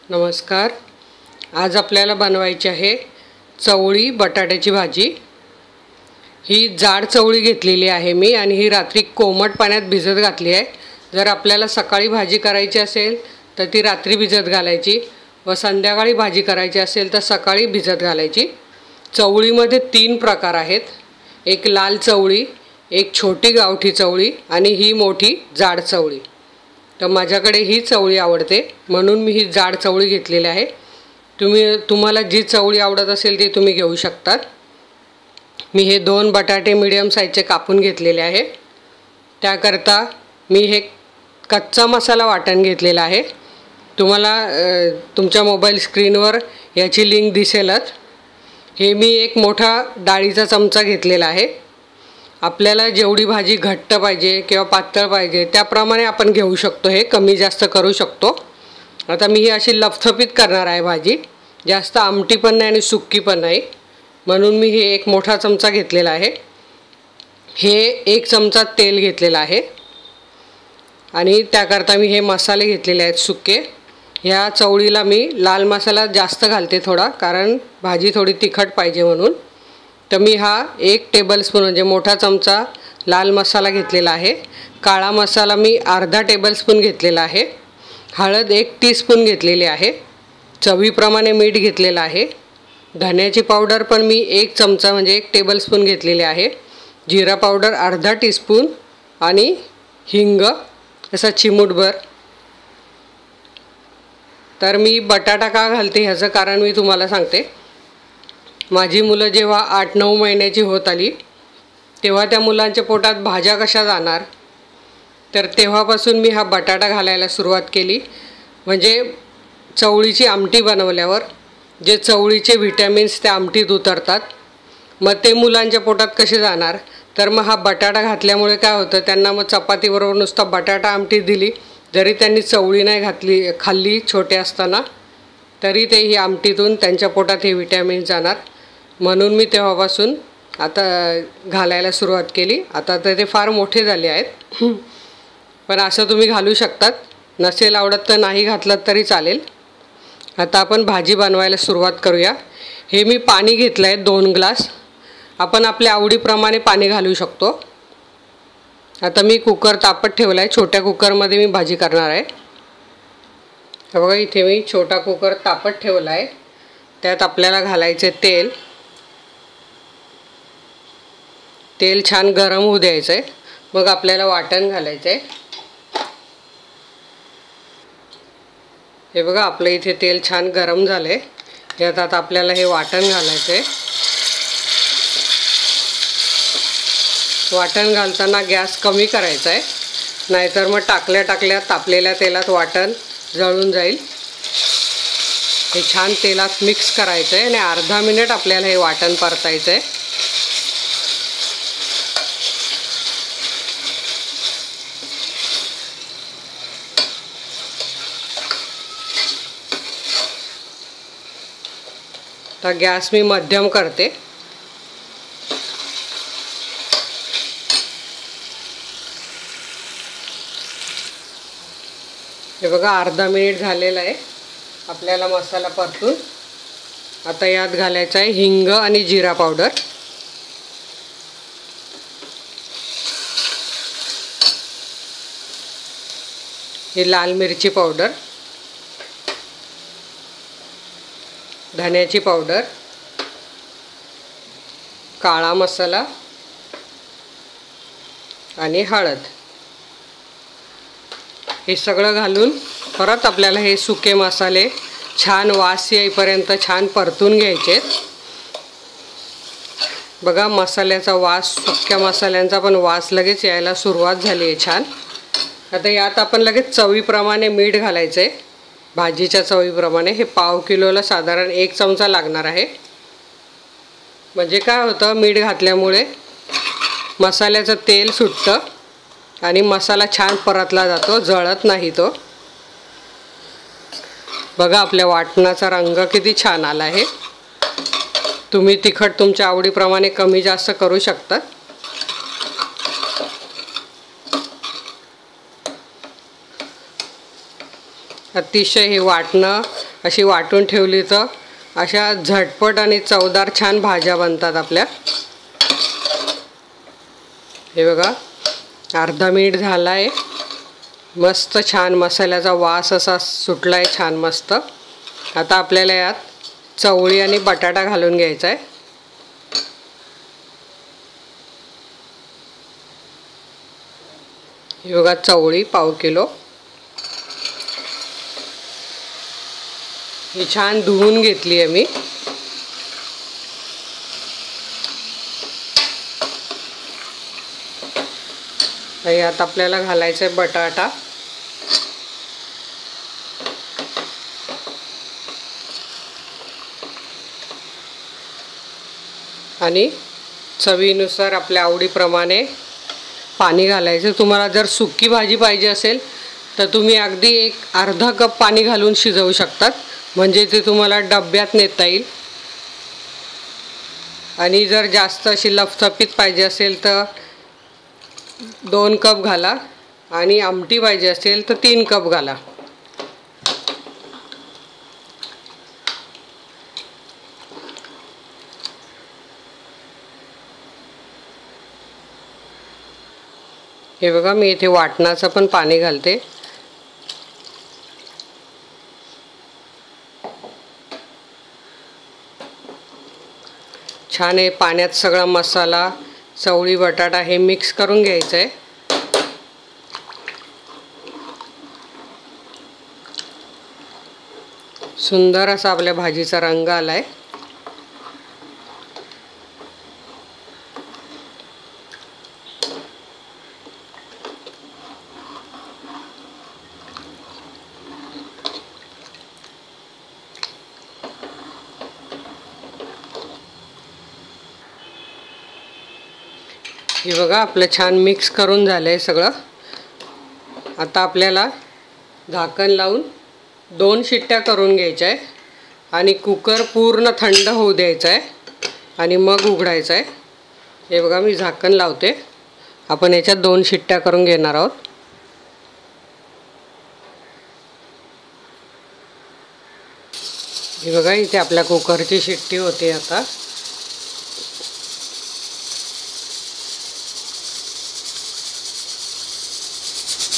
नमस्कार। आज आपल्याला बनवायची आहे चवळी बटाट्याची भाजी। ही जाड चवळी घेतलेली आहे मी आणि ही रात्री कोमट पाण्यात भिजत घातली आहे। जर आपल्याला सकाळी भाजी करायची असेल तर ती रात्री भिजत घालायची व संध्याकाळी भाजी करायची असेल तर सकाळी भिजत घालायची। चवळीमध्ये 3 प्रकार आहेत, एक लाल चवळी, एक छोटी गावठी चवळी आणि ही मोठी जाड चवळी। तर माझ्याकडे ही चवळी आवडते म्हणून मी ही जाड चवळी घेतलेली आहे। तुम्हाला जी चवळी आवडत असेल ती तुम्ही घेऊ शकतात। मी हे 2 बटाटे मीडियम साईजचे कापून घेतलेले आहे। त्याकरता मी हे कच्चा मसाला वाटण घेतलेला आहे। तुम्हाला तुमच्या मोबाईल स्क्रीनवर याची लिंक दिसेलच। हे मी एक मोठा डाळीचा चमचा घेतलेला आहे। आपल्याला जेवढी भाजी घट्ट पाहिजे किंवा पातळ पाहिजे त्याप्रमाणे आपण घेऊ शकतो, हे कमी जास्त करू शकतो। आता मी ही अशी लफथफीत करणार आहे भाजी, जास्त आमटी पण नाही आणि सुक्की पण नाही, म्हणून मी हे एक मोठा चमचा घेतलेला आहे। हे 1 चमचा तेल घेतलेला आहे आणि त्याकरता मी हे मसाले घेतलेले आहेत सुक्के। ह्या चवळीला मी लाल मसाला जास्त घालते थोडा, कारण भाजी थोडी तिखट पाहिजे म्हणून। तर मी हा 1 टेबलस्पून म्हणजे मोठा चमचा लाल मसाला घेतलेला आहे। काळा मसाला मी अर्धा टेबलस्पून घेतलेला आहे। हळद 1 टीस्पून घेतलेली आहे। चवीप्रमाणे मीठ घेतलेलं आहे। धण्याची पावडर पण मी 1 चमचा म्हणजे 1 टेबलस्पून घेतलेली आहे। जिरा पावडर अर्धा टीस्पून आणि हिंग असा चिमूटभर। तर मी बटाटा का घालते ह्याचं कारण मी तुम्हाला सांगते। माझी मुलं जेव्हा 8-9 महिन्याची होत आली तेव्हा त्या मुलांच्या पोटात भाज्या कशा जाणार, तर तेव्हापासून मी हा बटाटा घालायला सुरुवात केली। म्हणजे चवळीची आमटी बनवल्यावर जे चवळीचे व्हिटॅमिन्स त्या आमटीत उतरतात, मग ते मुलांच्या पोटात कसे जाणार। तर मग हा बटाटा घातल्यामुळे काय होतं, त्यांना मग चपातीबरोबर नुसता बटाटा आमटी दिली जरी त्यांनी चवळी नाही खाल्ली छोटे असताना, तरी ते ही आमटीतून त्यांच्या पोटात हे व्हिटॅमिन जाणार। म्हणून मी तेव्हापासून आता घालायला सुरुवात केली। आता तर ते फार मोठे झाले आहेत, पण असं तुम्ही घालू शकतात। नसेल आवडत तर नाही घातलं तरी चालेल। आता आपण भाजी बनवायला सुरुवात करूया। हे मी पाणी घेतलं आहे 2 ग्लास। आपण आपल्या आवडीप्रमाणे पाणी घालू शकतो। आता मी कुकर तापत ठेवला आहे, छोट्या कुकरमध्ये मी भाजी करणार आहे। हे बघा, इथे मी छोटा कुकर तापत ठेवला आहे। त्यात आपल्याला घालायचे तेल। तेल छान गरम होऊ द्यायचं आहे, मग आपल्याला वाटण घालायचं आहे। हे बघा, आपलं इथे तेल छान गरम झालं आहे। यात आता आपल्याला हे वाटण घालायचं आहे। वाटण घालताना गॅस कमी करायचा आहे, नाहीतर मग टाकल्या तापलेल्या तेलात वाटण जळून जाईल। हे छान तेलात मिक्स करायचं आहे आणि अर्धा मिनिट आपल्याला हे वाटण परतायचं आहे। तर गॅस मी मध्यम करते। हे बघा, अर्धा मिनिट झालेला आहे आपल्याला मसाला परतून। आता यात घालायचं आहे हिंग आणि जिरा पावडर। ही लाल मिरची पावडर, धण्याची पावडर, काळा मसाला आणि हळद। हे सगळं घालून परत आपल्याला हे सुके मसाले छान वास येईपर्यंत छान परतून घ्यायचे। बघा, मसाल्याचा वास, सुक्या मसाल्यांचा पण वास लगेच यायला सुरुवात झाली आहे छान। आता यात आपण लगेच चवीप्रमाणे मीठ घालायचं आहे, भाजीच्या चवीप्रमाणे। हे पाव किलोला साधारण 1 चमचा लागणार आहे। म्हणजे काय होतं, मीठ घातल्यामुळे मसाल्याचं तेल सुटतं आणि मसाला छान परतला जातो, जळत नाही तो। बघा, आपल्या वाटणाचा रंग किती छान आला आहे। तुम्ही तिखट तुमच्या आवडीप्रमाणे कमी जास्त करू शकता। अतिशय हे वाटणं अशी वाटून ठेवली तर अशा झटपट आणि चवदार छान भाज्या बनतात आपल्या। हे बघा अर्धा मिनिट झाला आहे, मस्त छान मसाल्याचा वास असा सुटला आहे छान मस्त। आता आपल्याला यात चवळी आणि बटाटा घालून घ्यायचा आहे। हे बघा चवळी पाव किलो, ही छान धुवून घेतली आहे मी। यात आपल्याला घालायचा आहे बटाटा, आणि चवीनुसार आपल्या आवडीप्रमाणे पाणी घालायचं। तुम्हाला जर सुकी भाजी पाहिजे असेल तर तुम्ही अगदी एक अर्धा कप पाणी घालून शिजवू शकतात, म्हणजे ते तुम्हाला डब्यात नेता येईल। आणि जर जास्त अशी लफतफीत पाहिजे असेल तर 2 कप घाला, आणि आमटी पाहिजे असेल तर 3 कप घाला। हे बघा मी इथे वाटणाचं पण पाणी घालते। छान हे पाण्यात सगळा मसाला चवळी बटाटा हे मिक्स करून घ्यायचं आहे। सुंदर असा आपल्या भाजीचा रंग आलाय। हे बघा आपलं छान मिक्स करून झालंय सगळं। आता आपल्याला झाकण लावून 2 शिट्ट्या करून घ्यायच्या आहे, आणि कुकर पूर्ण थंड होऊ द्यायचा आहे आणि मग उघडायचा आहे। हे बघा मी झाकण लावते, आपण याच्यात 2 शिट्ट्या करून घेणार आहोत। हे बघा इथे आपल्या कुकरची शिट्टी होते आता।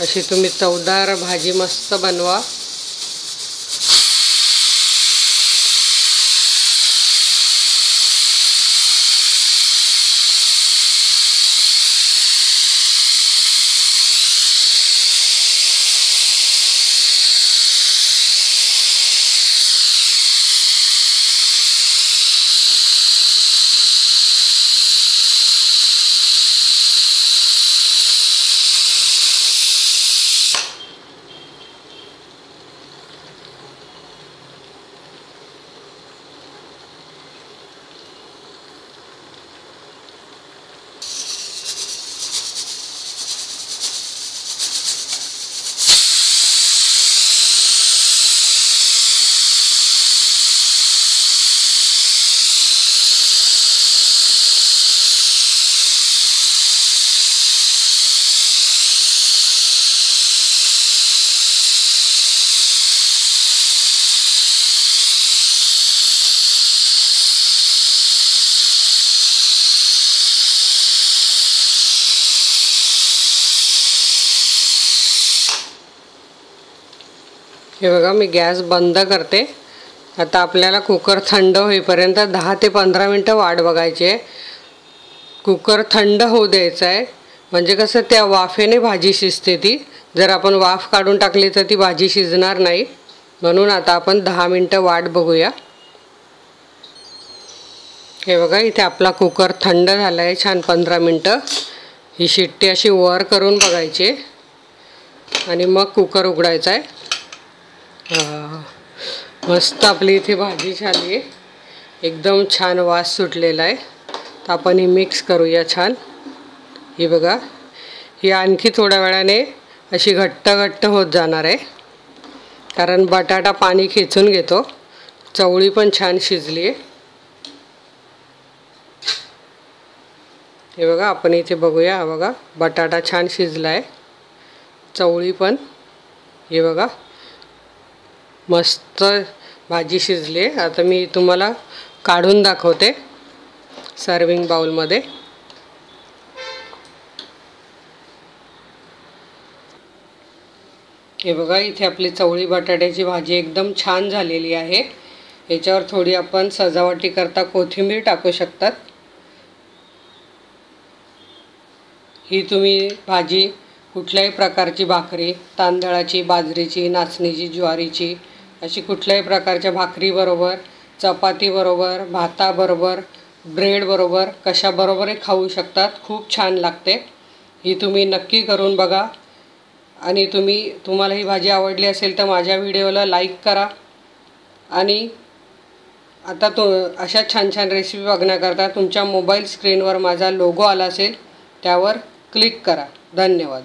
अशी तुम्ही चवदार भाजी मस्त बनवा। हे बघा मी गॅस बंद करते। आता आपल्याला कुकर थंड होईपर्यंत 10 ते 15 मिनिटं वाट बघायची आहे। कुकर थंड होऊ द्यायचा आहे, म्हणजे कसं त्या वाफेने भाजी शिजते ती। जर आपण वाफ काढून टाकली तर ती भाजी शिजणार नाही, म्हणून आता आपण 10 मिनिटं वाट बघूया। हे बघा इथे आपला कुकर थंड झाला आहे छान 15 मिनिटं। ही शिट्टी अशी वर करून बघायची आणि मग कुकर उघडायचा आहे। मस्त आपली इथे भाजी झाली आहे, एकदम छान वास सुटलेला आहे। तर आपण ही मिक्स करूया छान। ही बघा ही आणखी थोड्या वेळाने अशी घट्ट घट्ट होत जाणार आहे, कारण बटाटा पाणी खेचून घेतो। चवळी पण छान शिजली आहे। हे बघा आपण इथे बघूया, हा बघा बटाटा छान शिजला आहे, चवळी पण हे बघा मस्त भाजी शिजली आहे. आता मी तुम्हाला काढून दाखवते सर्विंग बाउलमध्ये. हे बघा, इथे आपली चवळी बटाट्याची भाजी एकदम छान झालेली आहे. याच्यावर थोडी आपण सजावटी करता कोथिंबीर टाकू शकतात. ही तुम्ही भाजी कुठल्याही प्रकारची भाकरी, तांदळाची, बाजरीची, नाचणीची, ज्वारीची, अशी कुठल्याही प्रकारच्या भाकरीबरोबर, चपातीबरोबर, भाताबरोबर, ब्रेडबरोबर, कशाबरोबरही खाऊ शकतात. खूप छान लागते. ही तुम्ही नक्की करून बघा. आणि तुम्हाला ही भाजी आवडली असेल तर माझ्या व्हिडिओला लाईक करा. आणि आता अशा छान छान रेसिपी बघण्याकरता तुमच्या मोबाईल स्क्रीनवर माझा लोगो आला असेल त्यावर क्लिक करा. धन्यवाद.